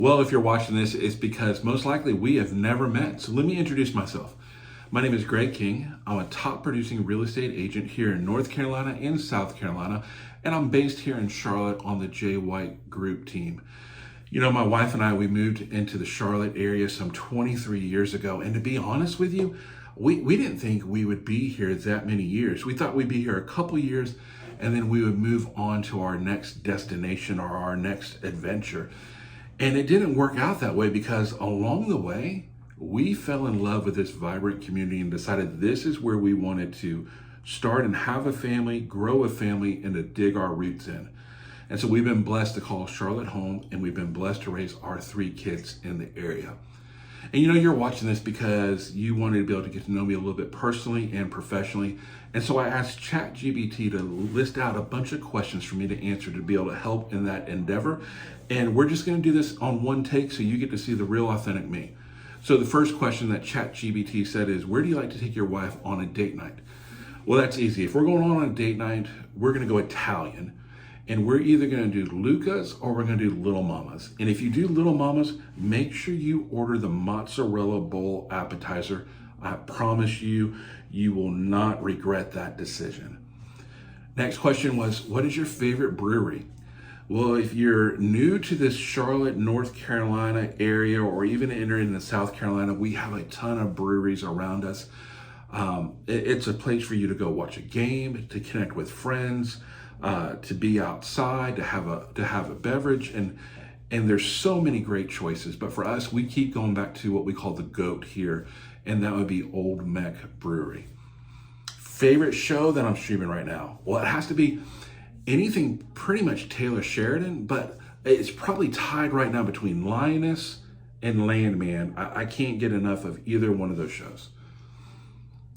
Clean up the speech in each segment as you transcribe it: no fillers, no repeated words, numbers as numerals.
Well, if you're watching this, it's because most likely we have never met. So let me introduce myself. My name is Greg King. I'm a top producing real estate agent here in North Carolina and South Carolina, and I'm based here in Charlotte on the Jay White Group team. You know, my wife and I, we moved into the Charlotte area some 23 years ago, and to be honest with you, we didn't think we would be here that many years. We thought we'd be here a couple years, and then we would move on to our next destination or our next adventure. And it didn't work out that way because along the way, we fell in love with this vibrant community and decided this is where we wanted to start and have a family, grow a family, and to dig our roots in. And so we've been blessed to call Charlotte home, and we've been blessed to raise our 3 kids in the area. And you know, you're watching this because you wanted to be able to get to know me a little bit personally and professionally. And so I asked ChatGPT to list out a bunch of questions for me to answer to be able to help in that endeavor. And we're just going to do this on one take so you get to see the real authentic me. So the first question that ChatGPT said is, where do you like to take your wife on a date night? Well, that's easy. If we're going on a date night, we're going to go Italian. And we're either going to do Luca's or we're going to do Little Mama's. And if you do Little Mama's, make sure you order the mozzarella bowl appetizer. I promise you, you will not regret that decision. Next question was, what is your favorite brewery? Well, if you're new to this Charlotte, North Carolina area, or even entering into South Carolina, we have a ton of breweries around us. It's a place for you to go watch a game, to connect with friends, to be outside, to have a beverage, and there's so many great choices. But for us, we keep going back to what we call the GOAT here, and that would be Old Meck Brewery. Favorite show that I'm streaming right now? Well, it has to be anything pretty much Taylor Sheridan, but it's probably tied right now between Lioness and Landman. I can't get enough of either one of those shows.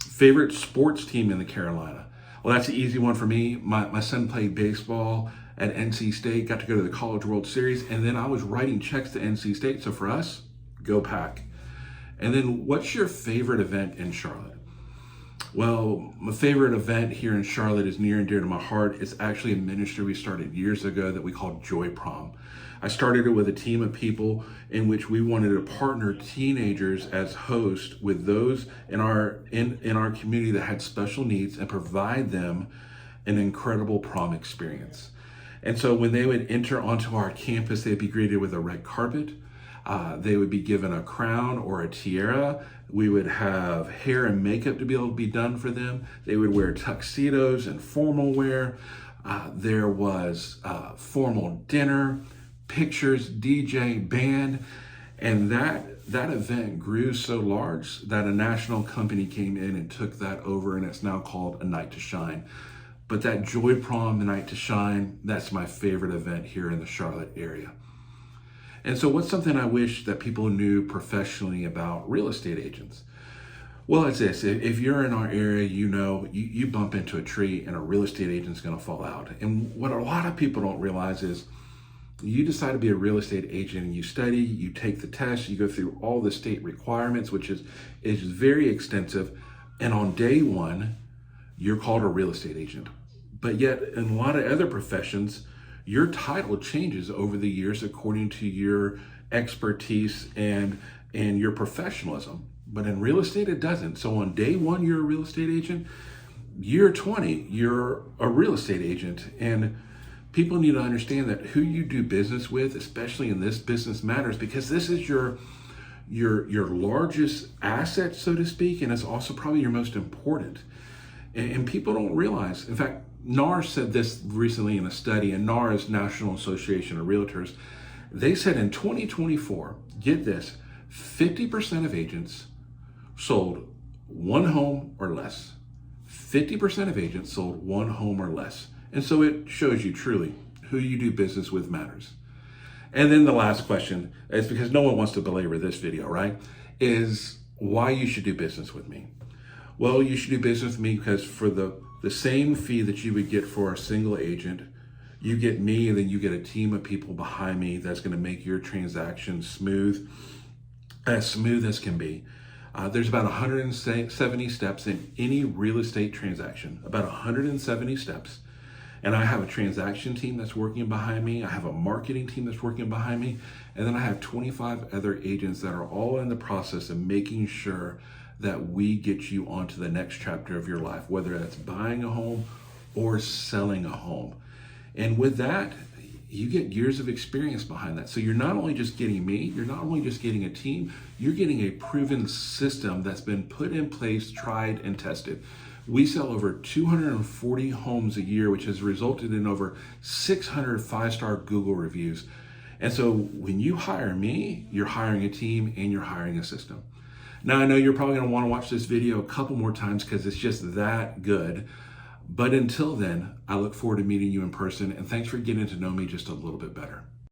Favorite sports team in the Carolina? Well, that's an easy one for me. My son played baseball at NC State, got to go to the College World Series, and then I was writing checks to NC State. So for us, go Pack. And then what's your favorite event in Charlotte? Well, my favorite event here in Charlotte is near and dear to my heart. It's actually a ministry we started years ago that we called Joy Prom. I started it with a team of people in which we wanted to partner teenagers as hosts with those in our community that had special needs and provide them an incredible prom experience. And so when they would enter onto our campus, they'd be greeted with a red carpet. They would be given a crown or a tiara. We would have hair and makeup to be able to be done for them. They would wear tuxedos and formal wear. There was formal dinner, pictures, DJ, band, and that event grew so large that a national company came in and took that over, and it's now called A Night to Shine. But that Joy Prom, A Night to Shine, that's my favorite event here in the Charlotte area. And so what's something I wish that people knew professionally about real estate agents? Well, it's this. If you're in our area, you know, you bump into a tree and a real estate agent's going to fall out. And what a lot of people don't realize is you decide to be a real estate agent and you study, you take the test, you go through all the state requirements, which is very extensive. And on day one, you're called a real estate agent. But yet in a lot of other professions, your title changes over the years according to your expertise and your professionalism. But in real estate, it doesn't. So on day one, you're a real estate agent. Year 20, you're a real estate agent. And people need to understand that who you do business with, especially in this business, matters, because this is your largest asset, so to speak, and it's also probably your most important. And people don't realize, in fact, NAR said this recently in a study, and NAR is National Association of Realtors. They said in 2024, get this, 50% of agents sold one home or less. 50% of agents sold one home or less. And so it shows you truly who you do business with matters. And then the last question is, because no one wants to belabor this video, right? Is why you should do business with me. Well, you should do business with me because for the same fee that you would get for a single agent, you get me, and then you get a team of people behind me that's going to make your transaction smooth as can be. There's about 170 steps in any real estate transaction, about 170 steps. And I have a transaction team that's working behind me. I have a marketing team that's working behind me. And then I have 25 other agents that are all in the process of making sure that we get you onto the next chapter of your life, whether that's buying a home or selling a home. And with that, you get years of experience behind that. So you're not only just getting me, you're not only just getting a team, you're getting a proven system that's been put in place, tried, and tested. We sell over 240 homes a year, which has resulted in over 600 five-star Google reviews. And so when you hire me, you're hiring a team and you're hiring a system. Now, I know you're probably going to want to watch this video a couple more times because it's just that good. But until then, I look forward to meeting you in person, and thanks for getting to know me just a little bit better.